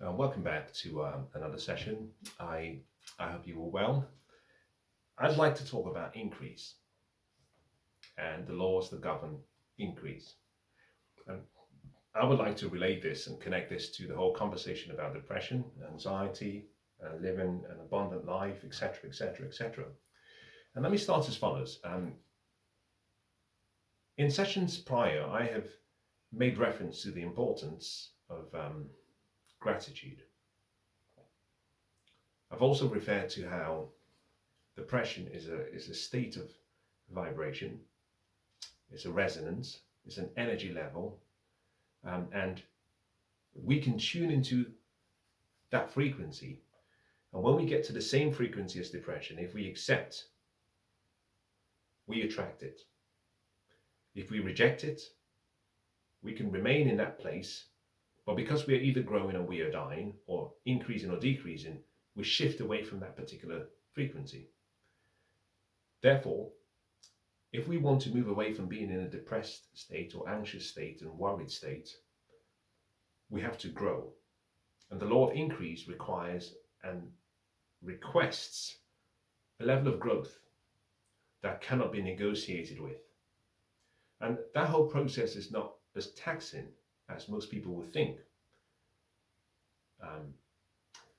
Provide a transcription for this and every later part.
Welcome back to another session. I hope you are well. I'd like to talk about increase and the laws that govern increase. And I would like to relate this and connect this to the whole conversation about depression, anxiety, living an abundant life, etc., etc., etc. And let me start as follows. In sessions prior, I have made reference to the importance of gratitude. I've also referred to how depression is a state of vibration, it's a resonance, it's an energy level, and we can tune into that frequency. And when we get to the same frequency as depression, if we accept, we attract it. If we reject it, we can remain in that place, but because we are either growing or we are dying, or increasing or decreasing, we shift away from that particular frequency. Therefore, if we want to move away from being in a depressed state or anxious state and worried state, we have to grow. And the law of increase requires and requests a level of growth that cannot be negotiated with. And that whole process is not as taxing as most people would think.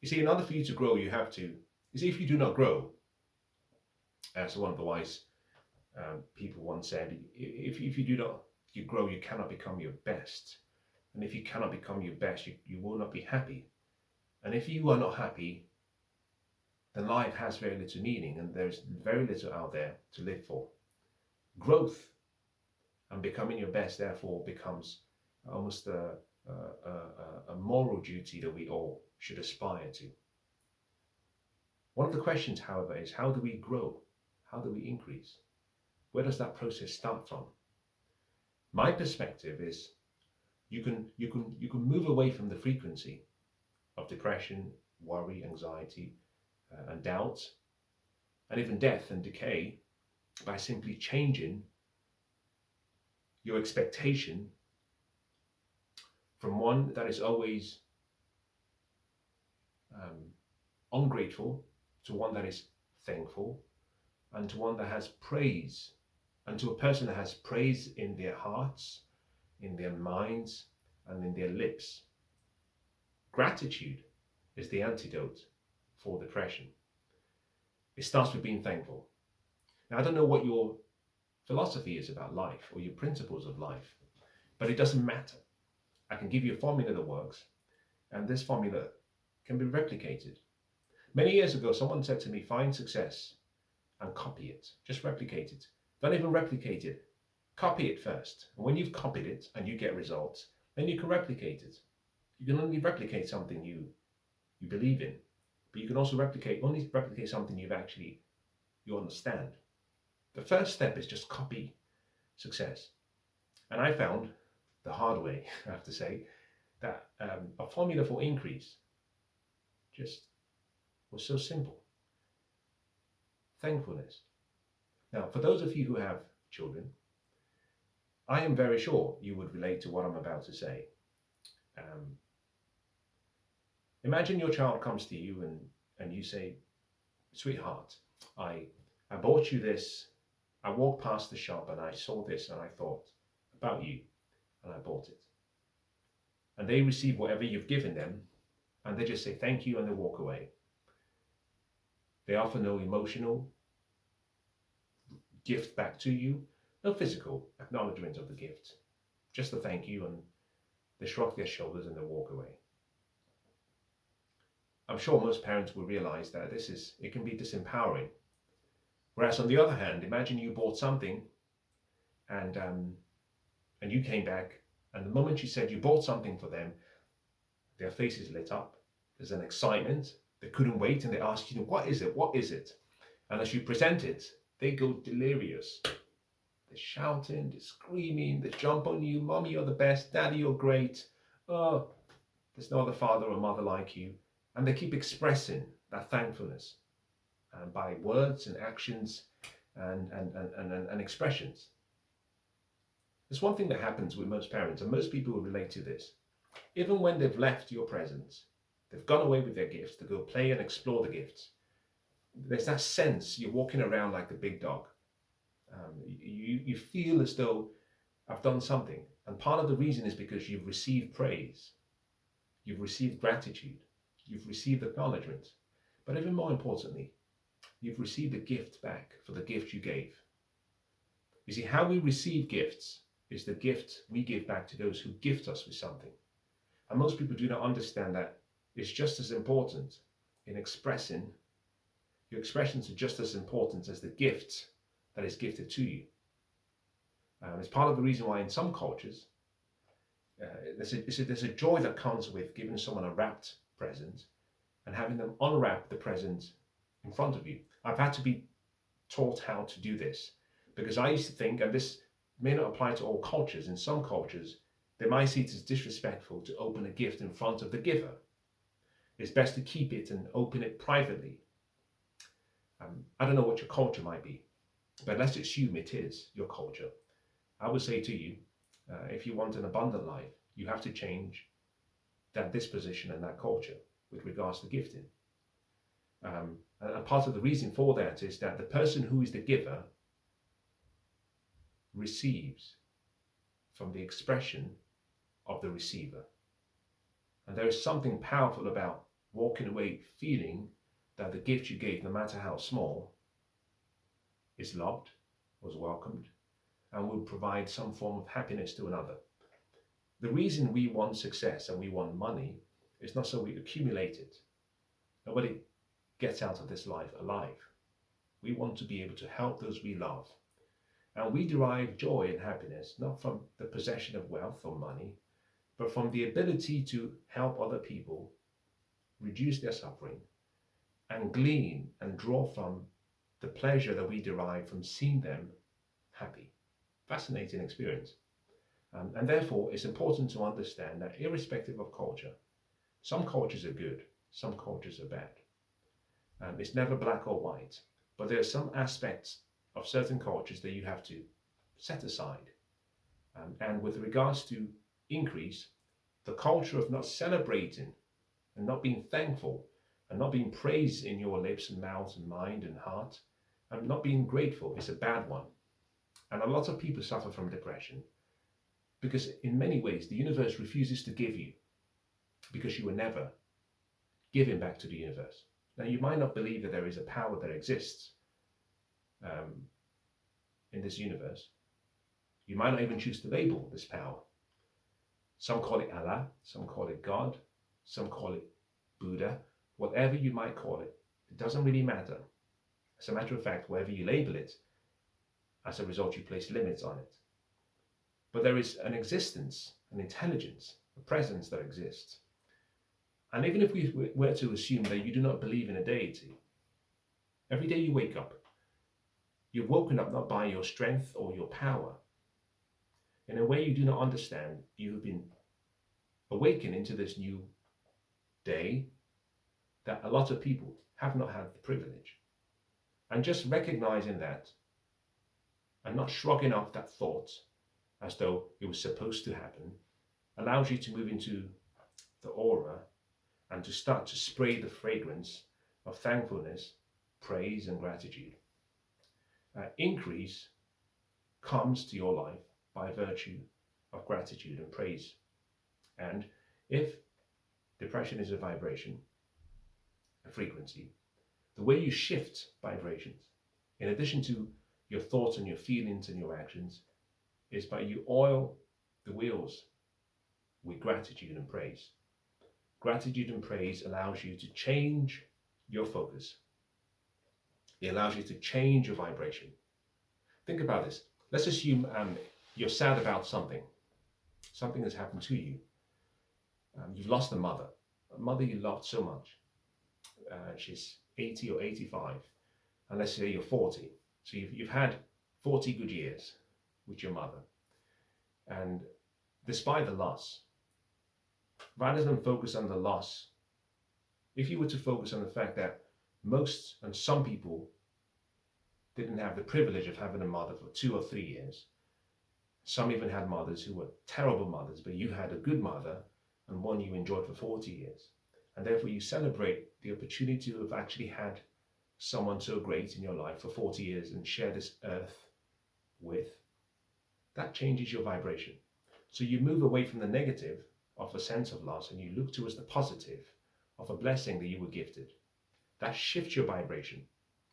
You see, in order for you to grow, you have to, if you do not grow, as one of the wise people once said, if you do not you grow, you cannot become your best. And if you cannot become your best, you will not be happy. And if you are not happy, then life has very little meaning and there's very little out there to live for. Growth and becoming your best, therefore, becomes almost a moral duty that we all should aspire to. One of the questions, however, is how do we grow? How do we increase? Where does that process start from? My perspective is you can move away from the frequency of depression, worry, anxiety, and doubt, and even death and decay by simply changing your expectation from one that is always ungrateful to one that is thankful, and to one that has praise, and to a person that has praise in their hearts, in their minds, and in their lips. Gratitude is the antidote for depression. It starts with being thankful. Now, I don't know what your philosophy is about life or your principles of life, but it doesn't matter. I can give you a formula that works, and this formula can be replicated. Many years ago, someone said to me, find success and copy it. Just replicate it. Don't even replicate it. Copy it first. And when you've copied it and you get results, then you can replicate it. You can only replicate something you believe in, but you can also only replicate something you understand. The first step is just copy success. And I found the hard way, I have to say, that a formula for increase just was so simple. Thankfulness. Now, for those of you who have children, I am very sure you would relate to what I'm about to say. Imagine your child comes to you and you say, sweetheart, I bought you this. I walked past the shop and I saw this and I thought about you and I bought it. And they receive whatever you've given them and they just say thank you and they walk away. They offer no emotional gift back to you, no physical acknowledgement of the gift, just a thank you, and they shrug their shoulders and they walk away. I'm sure most parents will realize that it can be disempowering. Whereas on the other hand, imagine you bought something and you came back, and the moment you said you bought something for them, their faces lit up. There's an excitement. They couldn't wait and they ask you, what is it? What is it? And as you present it, they go delirious. They're shouting, they're screaming, they jump on you. Mommy, you're the best. Daddy, you're great. Oh, there's no other father or mother like you. And they keep expressing that thankfulness by words and actions and expressions. There's one thing that happens with most parents, and most people will relate to this. Even when they've left your presence, They've gone away with their gifts to go play and explore the gifts. There's that sense you're walking around like a big dog. You feel as though I've done something. And part of the reason is because you've received praise, you've received gratitude, you've received acknowledgement. But even more importantly, you've received a gift back for the gift you gave. You see, how we receive gifts is the gift we give back to those who gift us with something. And most people do not understand that it's just as important in expressing. Your expressions are just as important as the gift that is gifted to you. It's part of the reason why in some cultures, there's a joy that comes with giving someone a wrapped present and having them unwrap the present in front of you. I've had to be taught how to do this because I used to think, and this may not apply to all cultures, in some cultures, they might see it as disrespectful to open a gift in front of the giver. It's best to keep it and open it privately. I don't know what your culture might be, but let's assume it is your culture. I would say to you, if you want an abundant life, you have to change that disposition and that culture with regards to gifting. And part of the reason for that is that the person who is the giver receives from the expression of the receiver. And there is something powerful about walking away feeling that the gift you gave, no matter how small, is loved, was welcomed, and will provide some form of happiness to another. The reason we want success and we want money is not so we accumulate it. Nobody gets out of this life alive. We want to be able to help those we love. And we derive joy and happiness not from the possession of wealth or money, but from the ability to help other people reduce their suffering and glean and draw from the pleasure that we derive from seeing them happy. Fascinating experience. And therefore, it's important to understand that irrespective of culture, some cultures are good, some cultures are bad. It's never black or white, but there are some aspects of certain cultures that you have to set aside. And with regards to increase, the culture of not celebrating and not being thankful and not being praised in your lips and mouth and mind and heart and not being grateful is a bad one. And a lot of people suffer from depression because in many ways the universe refuses to give you because you were never given back to the universe. Now you might not believe that there is a power that exists in this universe. You might not even choose to label this power. Some call it Allah, some call it God, some call it Buddha, whatever you might call it. It doesn't really matter. As a matter of fact, wherever you label it, as a result, you place limits on it. But there is an existence, an intelligence, a presence that exists. And even if we were to assume that you do not believe in a deity, every day you wake up, you're woken up not by your strength or your power. In a way you do not understand, you have been awakened into this new day that a lot of people have not had the privilege. And just recognizing that and not shrugging off that thought as though it was supposed to happen allows you to move into the aura and to start to spray the fragrance of thankfulness, praise, and gratitude. Increase comes to your life by virtue of gratitude and praise. And if depression is a vibration, a frequency, the way you shift vibrations, in addition to your thoughts and your feelings and your actions, is by you oil the wheels with gratitude and praise. Gratitude and praise allows you to change your focus. It allows you to change your vibration. Think about this. Let's assume you're sad about something. Something has happened to you. You've lost a mother you loved so much. She's 80 or 85, and let's say you're 40. So you've had 40 good years with your mother. And despite the loss, rather than focus on the loss, if you were to focus on the fact that most and some people didn't have the privilege of having a mother for 2 or 3 years. Some even had mothers who were terrible mothers, but you had a good mother and one you enjoyed for 40 years. and therefore you celebrate the opportunity to have actually had someone so great in your life for 40 years and share this earth with, that changes your vibration. So you move away from the negative of a sense of loss and you look towards the positive of a blessing that you were gifted. That shifts your vibration.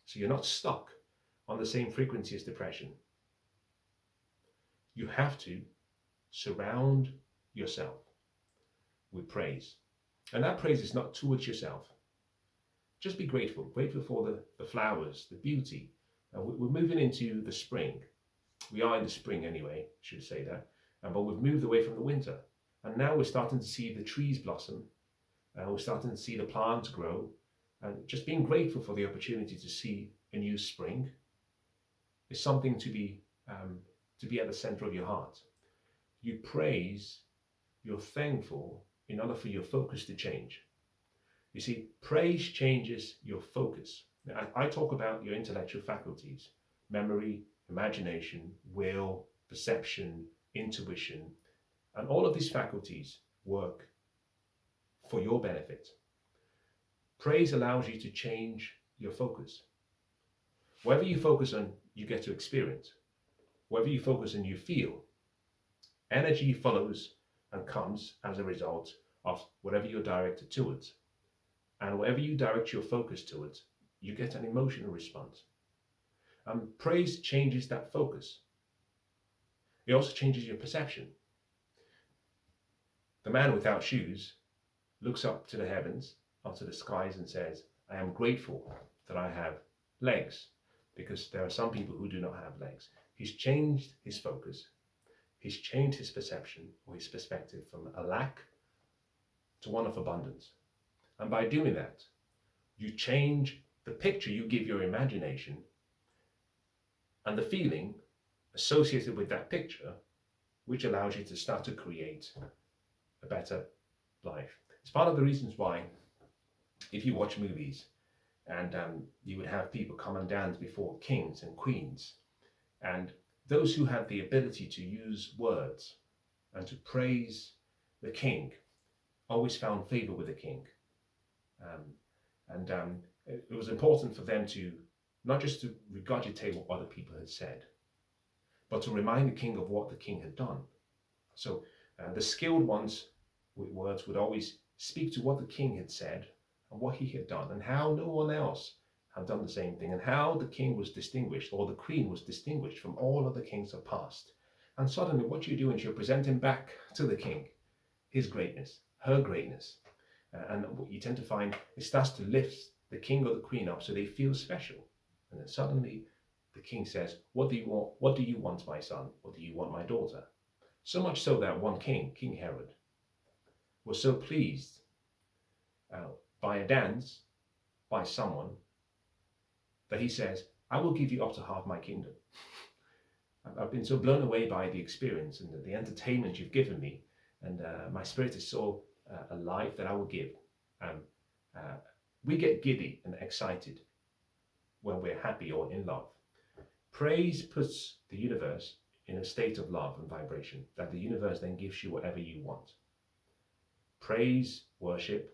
So you're not stuck on the same frequency as depression. You have to surround yourself with praise. And that praise is not towards yourself. Just be grateful. Grateful for the flowers, the beauty. We're moving into the spring. We are in the spring anyway, I should say that. But we've moved away from the winter. And now we're starting to see the trees blossom. We're starting to see the plants grow. And just being grateful for the opportunity to see a new spring is something to be at the center of your heart. You praise, you're thankful in order for your focus to change. You see, praise changes your focus. Now, I talk about your intellectual faculties, memory, imagination, will, perception, intuition, and all of these faculties work for your benefit. Praise allows you to change your focus. Whatever you focus on, you get to experience. Whatever you focus on, you feel. Energy follows and comes as a result of whatever you're directed towards. And whatever you direct your focus towards, you get an emotional response. Praise changes that focus. It also changes your perception. The man without shoes looks up to the heavens, up to the skies, and says, I am grateful that I have legs, because there are some people who do not have legs. He's changed his focus. He's changed his perception or his perspective from a lack to one of abundance. And by doing that, you change the picture you give your imagination and the feeling associated with that picture, which allows you to start to create a better life. It's part of the reasons why, if you watch movies and you would have people come and dance before kings and queens, and those who had the ability to use words and to praise the king always found favor with the king. It was important for them to not just to regurgitate what other people had said, but to remind the king of what the king had done. So the skilled ones with words would always speak to what the king had said and what he had done and how no one else had done the same thing and how the king was distinguished or the queen was distinguished from all other kings of past. And suddenly what you're doing is you're presenting back to the king his greatness, her greatness. And what you tend to find, it starts to lift the king or the queen up so they feel special. And then suddenly the king says, what do you want? What do you want, my son? What do you want, my daughter? So much so that one king, King Herod, was so pleased by a dance by someone that he says, I will give you up to half my kingdom. I've been so blown away by the experience and the entertainment you've given me, and my spirit is so alive that I will give. We get giddy and excited when we're happy or in love. Praise puts the universe in a state of love and vibration, that the universe then gives you whatever you want. Praise, worship,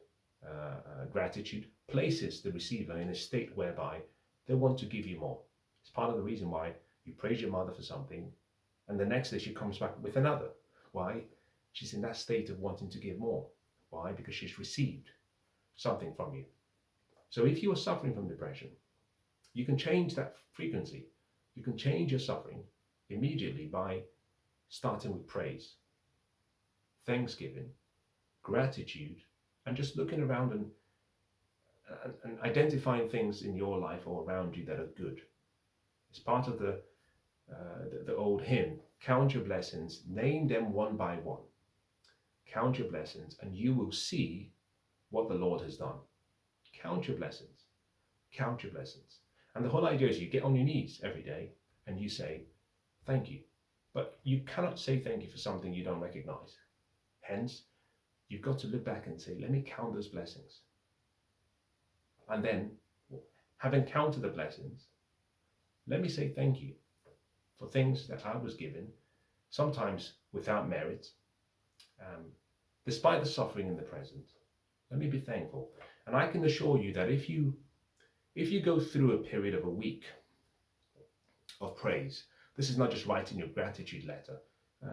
gratitude places the receiver in a state whereby they want to give you more. It's part of the reason why you praise your mother for something and the next day she comes back with another. Why? She's in that state of wanting to give more. Why? Because she's received something from you. So if you are suffering from depression, you can change that frequency. You can change your suffering immediately by starting with praise, thanksgiving, gratitude, and just looking around and identifying things in your life or around you that are good. It's part of the old hymn, count your blessings, name them one by one. Count your blessings and you will see what the Lord has done. Count your blessings. Count your blessings. And the whole idea is you get on your knees every day and you say, thank you. But you cannot say thank you for something you don't recognize. Hence, you've got to look back and say, let me count those blessings. And then, having counted the blessings, let me say thank you for things that I was given, sometimes without merit, despite the suffering in the present. Let me be thankful. And I can assure you that if you go through a period of a week of praise, this is not just writing your gratitude letter.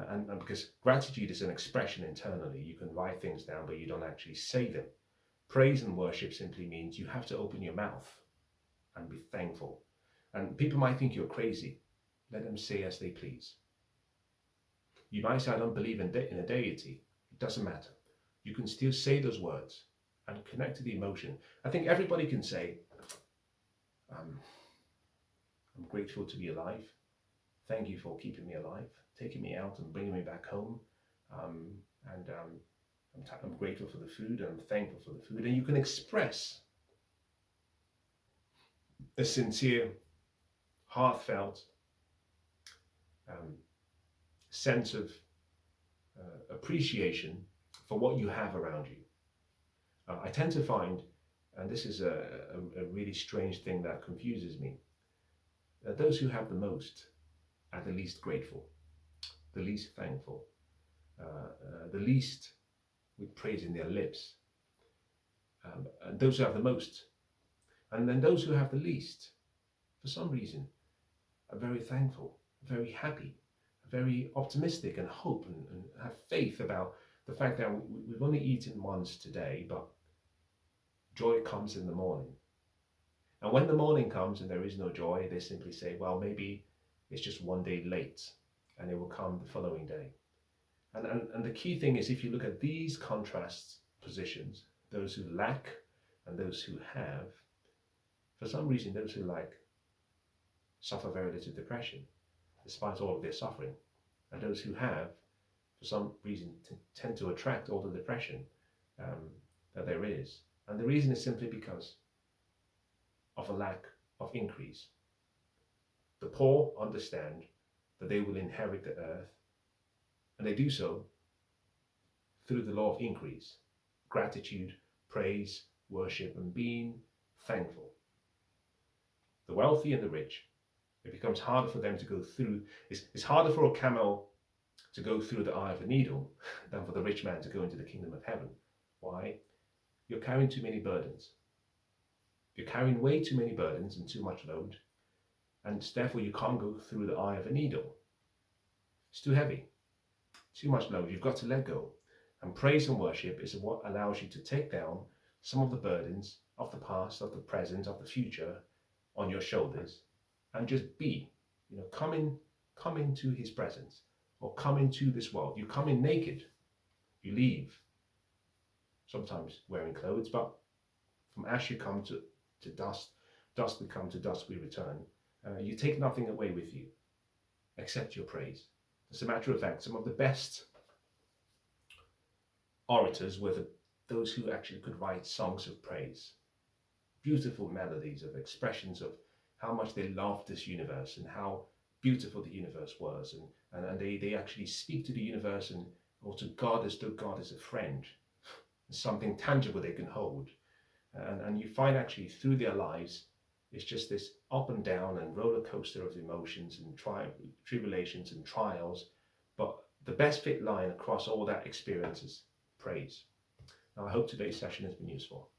And because gratitude is an expression internally, you can write things down, but you don't actually say them. Praise and worship simply means you have to open your mouth and be thankful. And people might think you're crazy. Let them say as they please. You might say, I don't believe in a deity. It doesn't matter. You can still say those words and connect to the emotion. I think everybody can say, I'm grateful to be alive. Thank you for keeping me alive, taking me out and bringing me back home. I'm grateful for the food, and I'm thankful for the food. And you can express a sincere, heartfelt sense of appreciation for what you have around you. I tend to find, and this is a really strange thing that confuses me, that those who have the most are the least grateful, the least thankful, the least with praise in their lips. And those who have the most, and then those who have the least, for some reason, are very thankful, very happy, very optimistic, and hope and have faith about the fact that we've only eaten once today, but joy comes in the morning. And when the morning comes and there is no joy, they simply say, well, maybe it's just one day late and it will come the following day. And the key thing is, if you look at these contrast positions, those who lack and those who have, for some reason, those who lack suffer very little depression, despite all of their suffering. And those who have, for some reason, tend to attract all the depression that there is. And the reason is simply because of a lack of increase. The poor understand that they will inherit the earth, and they do so through the law of increase, gratitude, praise, worship, and being thankful. The wealthy and the rich, it becomes harder for them to go through. It's harder for a camel to go through the eye of a needle than for the rich man to go into the kingdom of heaven. Why? You're carrying too many burdens. You're carrying way too many burdens and too much load, and therefore you can't go through the eye of a needle. It's too heavy, too much load. You've got to let go. And praise and worship is what allows you to take down some of the burdens of the past, of the present, of the future on your shoulders, and just be, come into his presence, or come into this world. You come in naked, you leave, sometimes wearing clothes, but from ash you come to dust, dust we come, to dust we return. You take nothing away with you except your praise. As a matter of fact, some of the best orators were those who actually could write songs of praise, beautiful melodies of expressions of how much they loved this universe and how beautiful the universe was, and they actually speak to the universe or to God as though God is a friend, something tangible they can hold. And you find actually through their lives, it's just this up and down and roller coaster of emotions and tribulations and trials. But the best fit line across all that experience is praise. Now, I hope today's session has been useful.